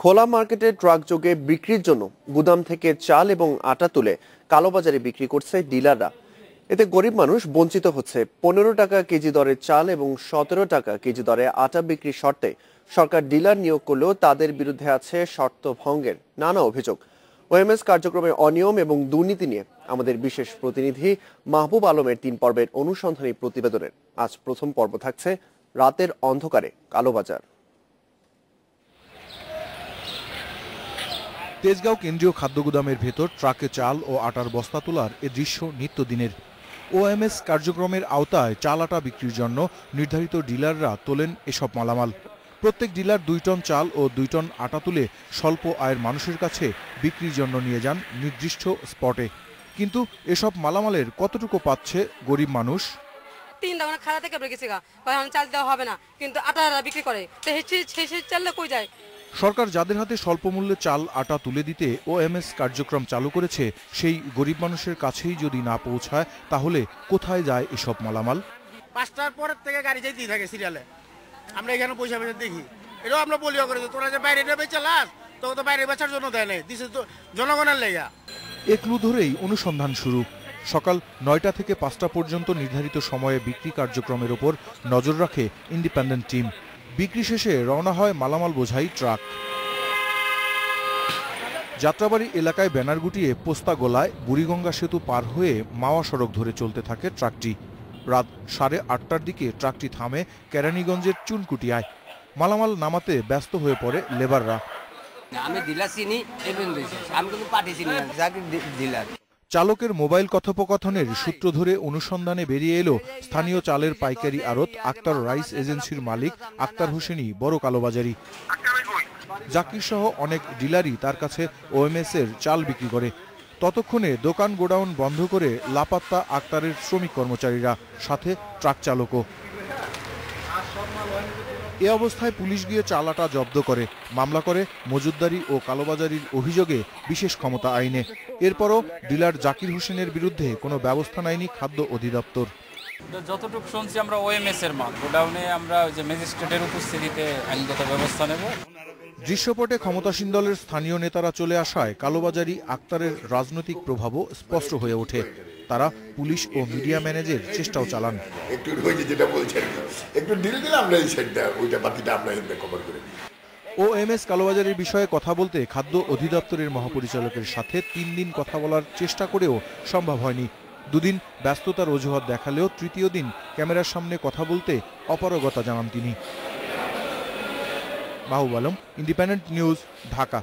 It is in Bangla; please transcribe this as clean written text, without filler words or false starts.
খোলা মার্কেটে ট্রাকযোগে বিক্রির জন্য গুদাম থেকে চাল এবং আটা তুলে কালোবাজারে বিক্রি করছে ডিলাররা। এতে গরিব মানুষ বঞ্চিত হচ্ছে। 15 টাকা কেজি দরে চাল এবং 17 টাকা কেজি দরে আটা বিক্রির শর্তে সরকার ডিলার নিয়োগ করলেও তাদের বিরুদ্ধে আছে শর্ত ভঙ্গের নানা অভিযোগ। ওএমএস কার্যক্রমের অনিয়ম এবং দুর্নীতি নিয়ে আমাদের বিশেষ প্রতিনিধি মাহবুব আলমের 3 পর্বের অনুসন্ধানী প্রতিবেদনের আজ প্রথম পর্ব থাকছে রাতের অন্ধকারে কালোবাজার। তেজগাঁও কেন্দ্রীয় খাদ্য গুদামের ভেতর ট্রাকে চাল ও আটার বস্তা তোলার এ দৃশ্য নিত্যদিনের। ওএমএস কার্যক্রমের আওতায় চাল আটা বিক্রির জন্য নির্ধারিত ডিলাররা তোলেন এসব মালামাল। প্রত্যেক ডিলার 2 টন চাল ও 2 টন আটা তুলে স্বল্প আয়ের মানুষের কাছে বিক্রির জন্য নিয়ে যান নির্দিষ্ট স্পটে। কিন্তু এসব মালামালের কতটুকু পাচ্ছে গরিব মানুষ? 3 টাকা খাড়া থেকে বেড়ে গেছে গা, চাল দেওয়া হবে না, কিন্তু আটা বিক্রি করে তো সেই চাললে কই যায়। সরকার যাদের হাতে স্বল্প মূল্যে চাল আটা তুলে দিতে ওএমএস কার্যক্রম চালু করেছে, সেই গরিব মানুষের কাছেই যদি না পৌঁছায় তাহলে কোথায় যায় এসব মালামাল? 5টার পর থেকে গাড়ি যেতেই থাকে সিরিয়ালে। আমরা এখানে পয়সা দেখি, এটাও আমরা বলিও করে তোরা যে বাইরে বেচে লাস, তোকে তো বাইরে বেচার জন্য দেয় নাই, দিছে তো জনগণের লেগা। ক্লু ধরেই অনুসন্ধান শুরু। সকাল 9টা থেকে 5টা পর্যন্ত নির্ধারিত সময়ে বিক্রি কার্যক্রমের ওপর নজর রাখে ইন্ডিপেন্ডেন্ট টিম। বিক্রি শেষে রওনা হয় মালামাল বোঝাই ট্রাক। যাত্রাবাড়ি এলাকায় ব্যানার গুটিয়ে পোস্তা গোলায় বুড়িগঙ্গা সেতু পার হয়ে মাওয়া সড়ক ধরে চলতে থাকে ট্রাকটি। রাত 8:30টার দিকে ট্রাকটি থামে কেরানীগঞ্জের চুনকুটিয়ায়। মালামাল নামাতে ব্যস্ত হয়ে পড়ে লেবাররা। আমি ডিলার চিনি, আমি কিন্তু পার্টি চিনি না, ডিলার। চালকের মোবাইল কথোপকথনের সূত্র ধরে অনুসন্ধানে বেরিয়ে এলো স্থানীয় চালের পাইকারি আড়ত আক্তার রাইস এজেন্সির মালিক আক্তার হোসেনই বড় কালোবাজারি। জাকির সহ অনেক ডিলারই তার কাছে ওএমএস এর চাল বিক্রি করে। ততক্ষণে দোকান গোডাউন বন্ধ করে লাপাত্তা আক্তারের শ্রমিক কর্মচারীরা, সাথে ট্রাক চালকও। এ অবস্থায় পুলিশ গিয়ে চাল আটা জব্দ করে, মামলা করে মজুতদারি ও কালোবাজারির অভিযোগে বিশেষ ক্ষমতা আইনে। এরপরও ডিলার জাকির হোসেনের বিরুদ্ধে কোনো ব্যবস্থা নেয়নি খাদ্য অধিদপ্তর। যতটুকু শুনছি আমরা ওএমএস এর মাল গোডাউনে আমরা যে ম্যাজিস্ট্রেটের উপস্থিতিতে আইনগত ব্যবস্থা নেব। দৃশ্যপটে ক্ষমতাসীন দলের স্থানীয় নেতারা চলে আসায় কালোবাজারি আক্তারের রাজনৈতিক প্রভাবও স্পষ্ট হয়ে ওঠে। তারা পুলিশ ও মিডিয়া ম্যানেজের চেষ্টাও চালান। ওএমএস কালোবাজারির বিষয়ে কথা বলতে খাদ্য অধিদপ্তরের মহাপরিচালকের সাথে 3 দিন কথা বলার চেষ্টা করেও সম্ভব হয়নি। 2 দিন ব্যস্ততার অজুহাত দেখালেও তৃতীয় দিন ক্যামেরার সামনে কথা বলতে অপারগতা জানান তিনি। Mahbub Alam, independent news, Dhaka.